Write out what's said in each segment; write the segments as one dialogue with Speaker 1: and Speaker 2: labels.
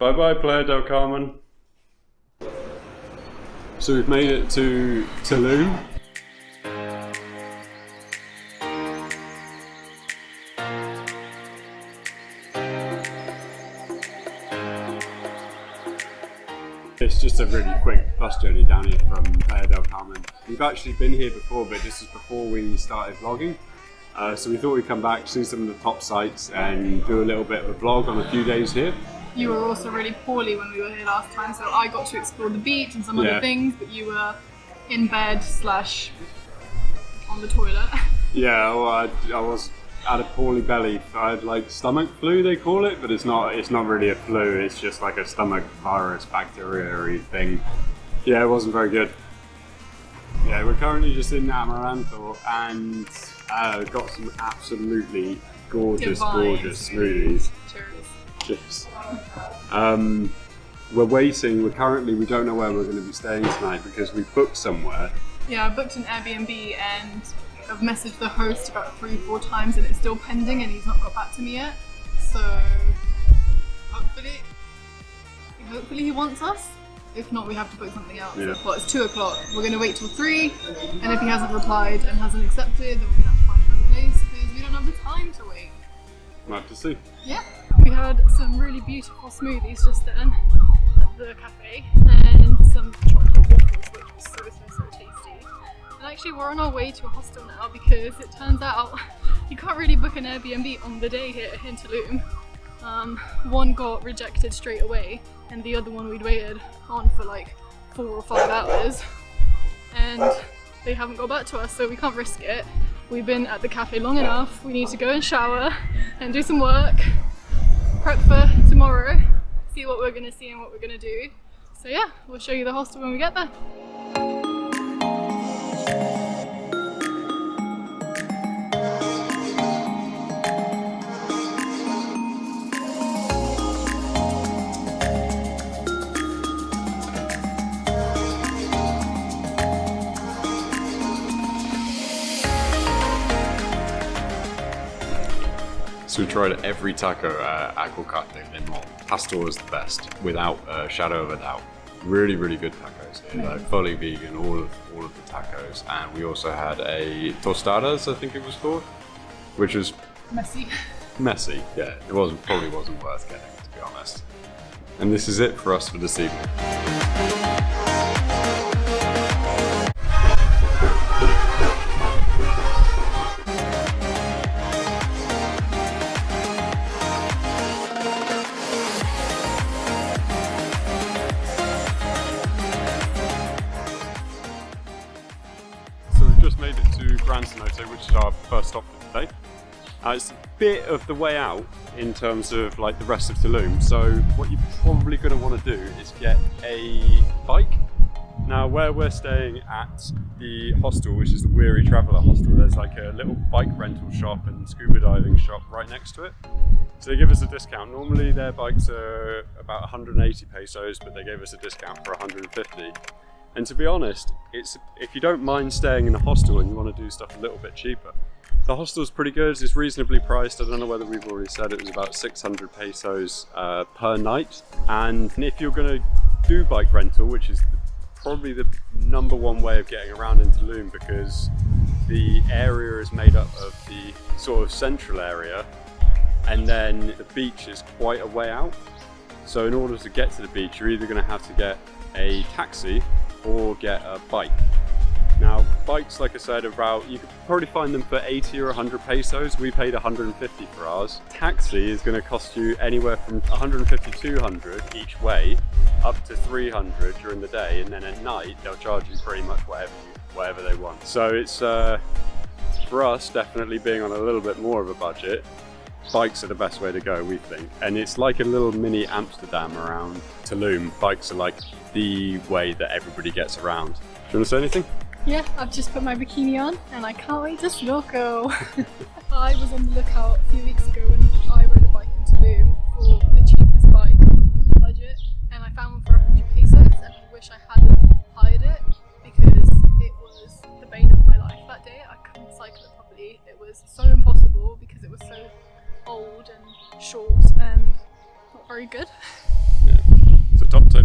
Speaker 1: Bye bye, Playa del Carmen. So we've made it to Tulum. It's just a really quick bus journey down here from Playa del Carmen. We've actually been here before, but this is before we started vlogging. So we thought we'd come back, see some of the top sites and do a little bit of a vlog on a few days here.
Speaker 2: You were also really poorly when we were here last time, so I got to explore the beach and some other things, but you were in bed / on the toilet.
Speaker 1: Yeah, well, I was had a poorly belly. I had like stomach flu, they call it, but it's not really a flu, it's just like a stomach virus, bacteria-y thing. Yeah, it wasn't very good. Yeah, we're currently just in Amaranto and got some absolutely gorgeous smoothies. Cheers. We're waiting, we don't know where we're going to be staying tonight because we booked somewhere.
Speaker 2: Yeah, I booked an Airbnb and I've messaged the host about 3-4 times and it's still pending and he's not got back to me yet. So hopefully he wants us. If not, we have to book something else. Yeah. Well, it's 2 o'clock. We're going to wait till 3 and if he hasn't replied and hasn't accepted, then we're going to have to find another place because we don't have the time to wait.
Speaker 1: We'll have to see.
Speaker 2: Yeah. We had some really beautiful smoothies just then at the cafe and some chocolate waffles which was so tasty. And actually we're on our way to a hostel now because it turns out you can't really book an Airbnb on the day here in Tulum. One got rejected straight away and the other one we'd waited on for like 4 or 5 hours and they haven't got back to us, so we can't risk it. We've been at the cafe long enough, we need to go and shower and do some work, prep for tomorrow, see what we're going to see and what we're going to do. So yeah, we'll show you the hostel when we get there.
Speaker 1: So we tried every taco at Acquainted in Mall. Pastor was the best, without a shadow of a doubt. Really, really good tacos here, like fully vegan, all of the tacos. And we also had a tostadas, I think it was called, which was
Speaker 2: messy,
Speaker 1: yeah. It probably wasn't worth getting, to be honest. And this is it for us for this evening. Just made it to Gran Cenote, which is our first stop for today. It's a bit of the way out in terms of like the rest of Tulum, so what you're probably going to want to do is get a bike. Now where we're staying at the hostel, which is the Weary Traveller Hostel, there's like a little bike rental shop and scuba diving shop right next to it. So they give us a discount. Normally their bikes are about 180 pesos, but they gave us a discount for 150. And to be honest, if you don't mind staying in a hostel and you want to do stuff a little bit cheaper, the hostel's pretty good, it's reasonably priced. I don't know whether we've already said it was about 600 pesos per night. And if you're going to do bike rental, which is probably the #1 way of getting around in Tulum because the area is made up of the sort of central area and then the beach is quite a way out. So in order to get to the beach, you're either going to have to get a taxi or get a bike. Now bikes, like I said, you could probably find them for 80 or 100 pesos. We paid 150 for ours. Taxi is going to cost you anywhere from 150 to 200 each way, up to 300 during the day, and then at night they'll charge you pretty much whatever they want. So it's for us, definitely being on a little bit more of a budget, bikes are the best way to go, we think. And it's like a little mini Amsterdam around Tulum. Bikes are like the way that everybody gets around. Do you want to say anything?
Speaker 2: Yeah, I've just put my bikini on and I can't wait to snorkel. I was on the lookout a few weeks ago when I rode a bike in Tulum for the cheapest bike on the budget, and I found one for 100 pesos and I wish I hadn't hired it because it was the bane of my life that day. I couldn't cycle it properly. It was so impossible because it was so old and short and not very good.
Speaker 1: Yeah,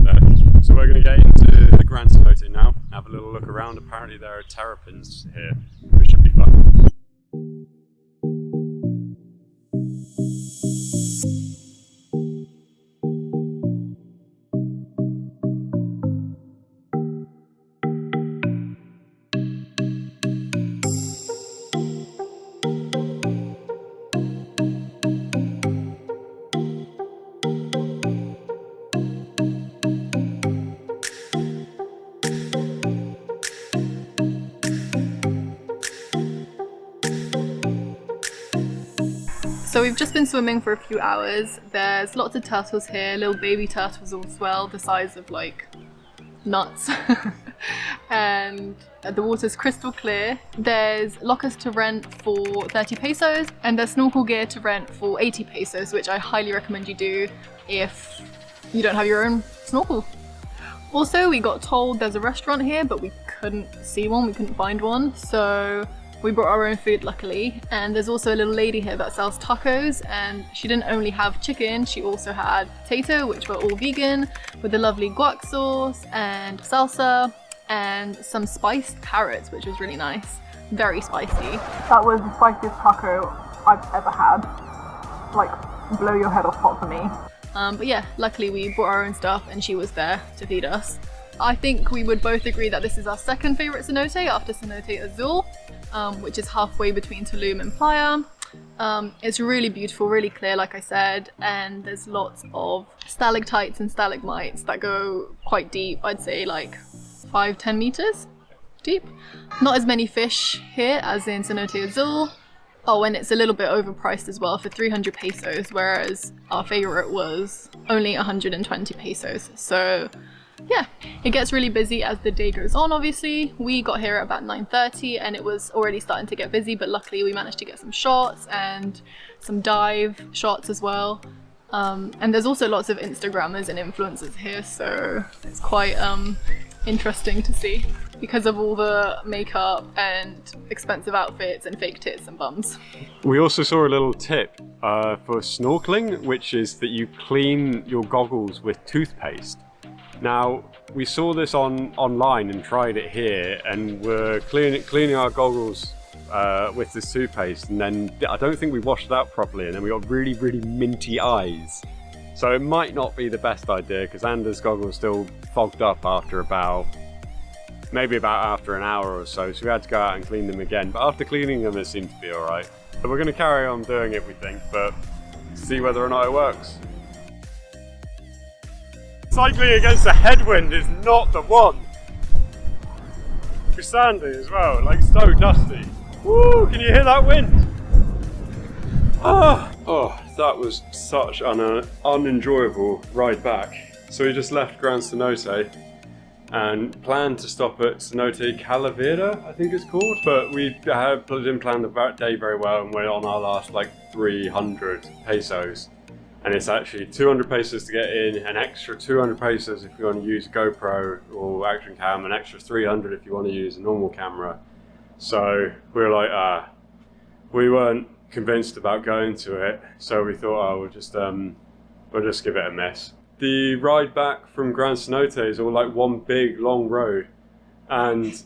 Speaker 1: there. So we're going to get into the Gran Cenote now, have a little look around. Apparently there are terrapins here, which should be fun.
Speaker 2: So we've just been swimming for a few hours. There's lots of turtles here, little baby turtles as well, the size of like nuts. And the water's crystal clear. There's lockers to rent for 30 pesos and there's snorkel gear to rent for 80 pesos, which I highly recommend you do if you don't have your own snorkel. Also, we got told there's a restaurant here, but we couldn't see one, we couldn't find one. So we brought our own food, luckily. And there's also a little lady here that sells tacos, and she didn't only have chicken, she also had potato, which were all vegan, with a lovely guac sauce and salsa and some spiced carrots, which was really nice. Very spicy. That was the spiciest taco I've ever had. Like, blow your head off hot for me. But yeah, luckily we brought our own stuff and she was there to feed us. I think we would both agree that this is our second favourite cenote after Cenote Azul, which is halfway between Tulum and Playa. It's really beautiful, really clear, like I said, and there's lots of stalactites and stalagmites that go quite deep. I'd say like 5-10 meters deep. Not as many fish here as in Cenote Azul. Oh, and it's a little bit overpriced as well for 300 pesos, whereas our favourite was only 120 pesos. So yeah, it gets really busy as the day goes on, obviously. We got here at about 9:30 and it was already starting to get busy, but luckily we managed to get some shots and some dive shots as well. And there's also lots of Instagrammers and influencers here, so it's quite interesting to see because of all the makeup and expensive outfits and fake tits and bums.
Speaker 1: We also saw a little tip for snorkeling, which is that you clean your goggles with toothpaste. Now, we saw this online and tried it here, and we're cleaning our goggles with this toothpaste, and then I don't think we washed it out properly, and then we got really, really minty eyes. So it might not be the best idea, because Anders' goggles still fogged up after maybe after an hour or so, so we had to go out and clean them again. But after cleaning them, it seemed to be alright. So we're going to carry on doing it, we think, but see whether or not it works. Cycling against a headwind is not the one. It's sandy as well, like so dusty. Woo, can you hear that wind? Oh, that was such an unenjoyable ride back. So we just left Gran Cenote and planned to stop at Cenote Calavera, I think it's called. But we didn't plan the day very well, and we're on our last like 300 pesos. And it's actually 200 pesos to get in, an extra 200 pesos if you want to use a GoPro or action cam, an extra 300 if you want to use a normal camera. So we were like, we weren't convinced about going to it, so we thought, oh, we'll just give it a miss. The ride back from Gran Cenote is all like one big long road, and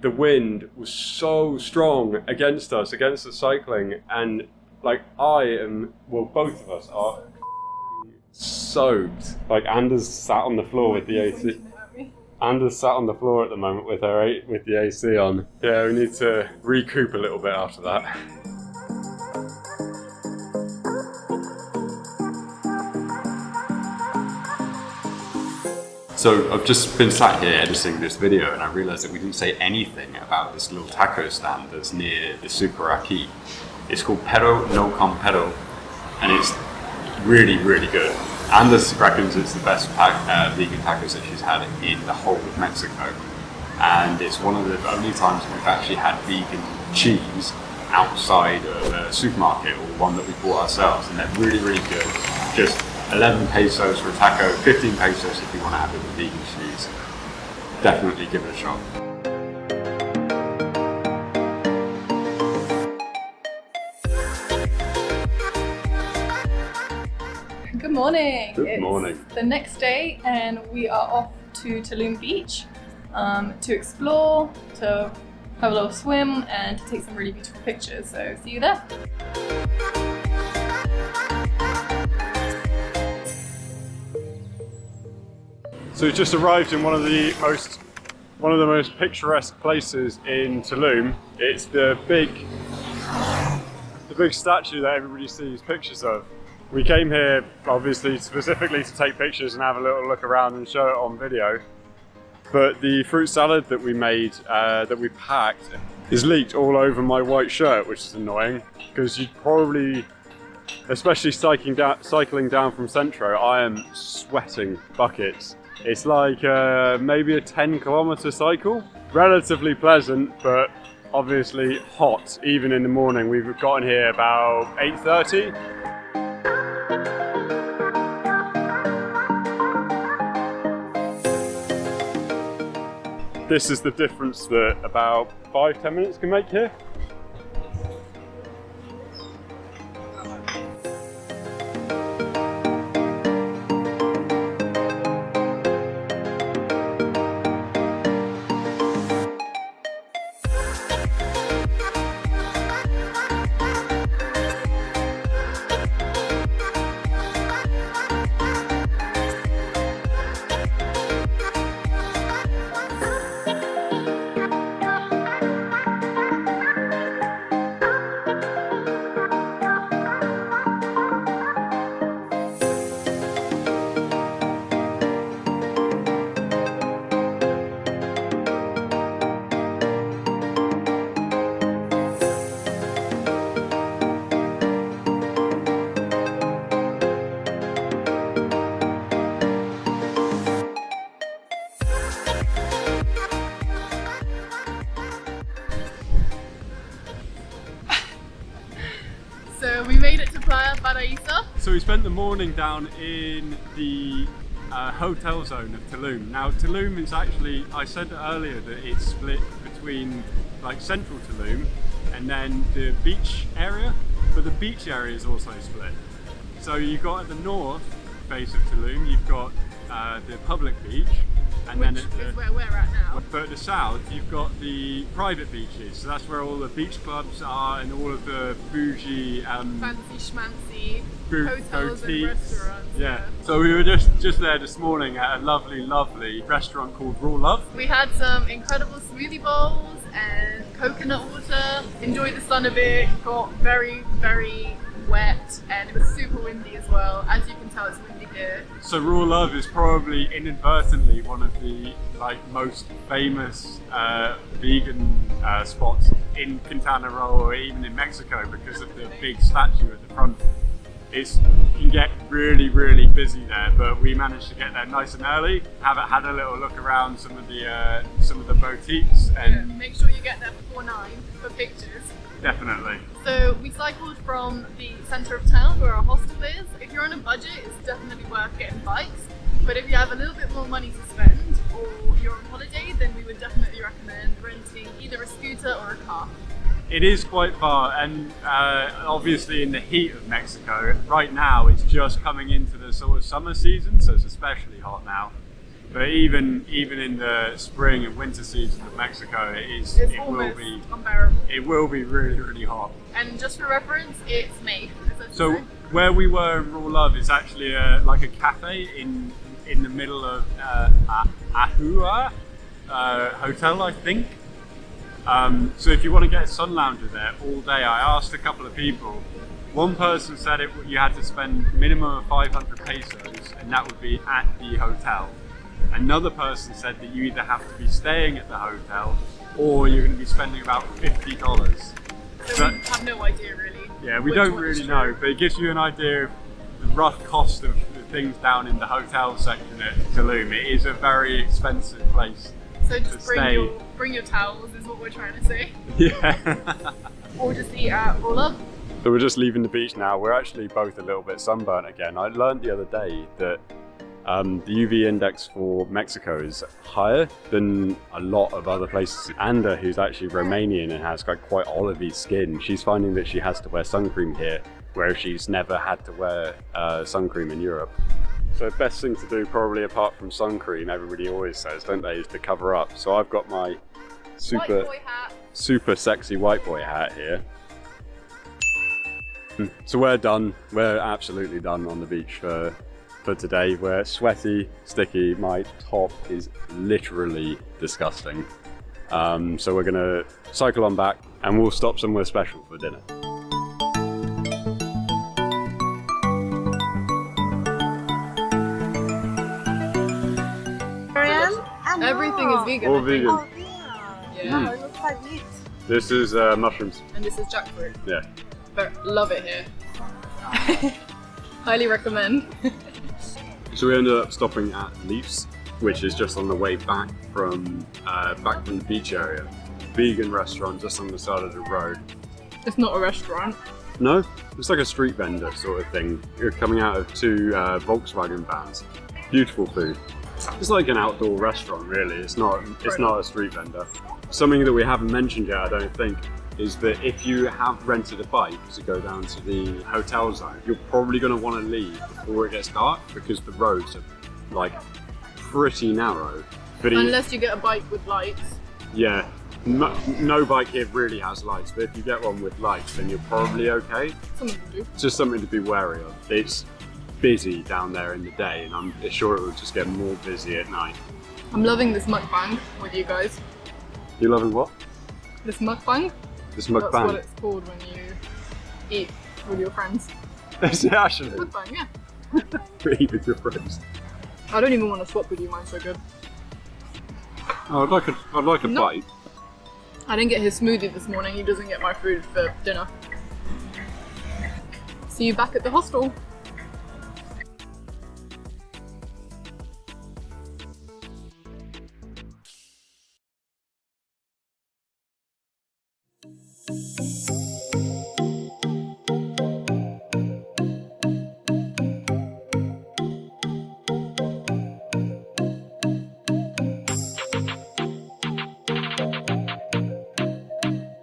Speaker 1: the wind was so strong against us, against the cycling, and like both of us are soaked. Like Anders sat on the floor with the AC. Anders sat on the floor at the moment with the AC on. Yeah, we need to recoup a little bit after that. So I've just been sat here editing this video, and I realised that we didn't say anything about this little taco stand that's near the Super Aquí. It's called Pero No Compero, and it's really, really good. Anders reckons it's the best vegan tacos that she's had in the whole of Mexico. And it's one of the only times we've actually had vegan cheese outside of a supermarket, or one that we bought ourselves, and they're really, really good. Just 11 pesos for a taco, 15 pesos if you want to have it with vegan cheese. Definitely give it a shot.
Speaker 2: Good morning.
Speaker 1: Good morning.
Speaker 2: It's the next day and we are off to Tulum Beach to explore, to have a little swim and to take some really beautiful pictures. So see you there.
Speaker 1: So we've just arrived in one of the most picturesque places in Tulum. It's the big statue that everybody sees pictures of. We came here obviously specifically to take pictures and have a little look around and show it on video. But the fruit salad that we made, that we packed, is leaked all over my white shirt, which is annoying because you'd probably, especially cycling down from Centro, I am sweating buckets. It's like maybe a 10-kilometer cycle. Relatively pleasant, but obviously hot even in the morning. We've gotten here about 8:30. This is the difference that about 5-10 minutes can make here.
Speaker 2: So we made it to Playa Paraíso.
Speaker 1: So we spent the morning down in the hotel zone of Tulum. Now Tulum is actually, I said earlier that it's split between like central Tulum and then the beach area, but the beach area is also split. So you've got at the north face of Tulum, you've got the public beach, and
Speaker 2: Which
Speaker 1: then
Speaker 2: is where we're at now.
Speaker 1: but at the south you've got the private beaches, so that's where all the beach clubs are and all of the bougie
Speaker 2: Fancy schmancy hotels and
Speaker 1: boutiques.
Speaker 2: restaurants.
Speaker 1: Yeah. So we were just there this morning at a lovely restaurant called Raw Love.
Speaker 2: We had some incredible smoothie bowls and coconut water. Enjoyed the sun a bit. Got very wet and it was super windy as well. As you can tell, it's windy here.
Speaker 1: So Raw Love is probably inadvertently one of the most famous vegan spots in Quintana Roo or even in Mexico because of the big statue at the front. It can get really busy there, but we managed to get there nice and early. Had a little look around some of the boutiques and
Speaker 2: Yeah, make sure you get there before 9 for pictures.
Speaker 1: definitely.
Speaker 2: So we cycled from the centre of town where our hostel is. If you're on a budget, it's definitely worth getting bikes. But if you have a little bit more money to spend or you're on holiday, then we would definitely recommend renting either a scooter or a car.
Speaker 1: It is quite far, and obviously in the heat of Mexico, right now it's just coming into the sort of summer season, so it's especially hot now. But even in the spring and winter season of Mexico, it will be really hot.
Speaker 2: And just for reference, it's May.
Speaker 1: So where we were in Raw Love is actually like a cafe in the middle of Ahua hotel, I think. So if you want to get a sun lounger there all day, I asked a couple of people. One person said you had to spend minimum of 500 pesos, and that would be at the hotel. Another person said that you either have to be staying at the hotel or you're going to be spending about $50.
Speaker 2: So we have no idea really.
Speaker 1: Yeah, we don't really know, but it gives you an idea of the rough cost of the things down in the hotel section at Tulum. It is a very expensive place.
Speaker 2: So just bring your towels is what we're trying to say.
Speaker 1: Yeah.
Speaker 2: Or just eat at Raw Love.
Speaker 1: So we're just leaving the beach now. We're actually both a little bit sunburnt again. I learned the other day that the UV index for Mexico is higher than a lot of other places. Anda, who's actually Romanian and has got quite olivey skin, she's finding that she has to wear sun cream here where she's never had to wear sun cream in Europe. So best thing to do, probably apart from sun cream, everybody always says, don't they, is to cover up. So I've got my super sexy white boy hat here. So we're done. We're absolutely done on the beach for today. We're sweaty, sticky. My top is literally disgusting. So we're gonna cycle on back and we'll stop somewhere special for dinner.
Speaker 2: Everything is vegan.
Speaker 1: All vegan.
Speaker 3: Oh,
Speaker 2: Yeah.
Speaker 3: it looks like meat.
Speaker 1: This is mushrooms.
Speaker 2: And this is jackfruit.
Speaker 1: Yeah.
Speaker 2: But love it here. Highly recommend.
Speaker 1: So we ended up stopping at Leafs, which is just on the way back from the beach area. Vegan restaurant just on the side of the road.
Speaker 2: It's not a restaurant.
Speaker 1: No, it's like a street vendor sort of thing. You're coming out of two Volkswagen vans. Beautiful food. It's like an outdoor restaurant, really. It's not a street vendor. Something that we haven't mentioned yet, I don't think, is that if you have rented a bike to go down to the hotel zone, you're probably going to want to leave before it gets dark because the roads are like pretty narrow. But
Speaker 2: Unless you get a bike with lights.
Speaker 1: yeah, no bike here really has lights, but if you get one with lights, then you're probably okay.
Speaker 2: Some of them do.
Speaker 1: It's just something to be wary of. It's busy down there in the day, and I'm sure it will just get more busy at night.
Speaker 2: I'm loving this mukbang with you guys.
Speaker 1: You loving what?
Speaker 2: This mukbang?
Speaker 1: This
Speaker 2: That's what
Speaker 1: mukbang?
Speaker 2: it's called when you eat with your friends.
Speaker 1: Is it actually?
Speaker 2: Mukbang, yeah.
Speaker 1: Eat with your friends.
Speaker 2: I don't even want to swap with you, mine's so good.
Speaker 1: Oh, I'd like a
Speaker 2: No.
Speaker 1: bite.
Speaker 2: I didn't get his smoothie this morning, he doesn't get my food for dinner. See you back at the hostel.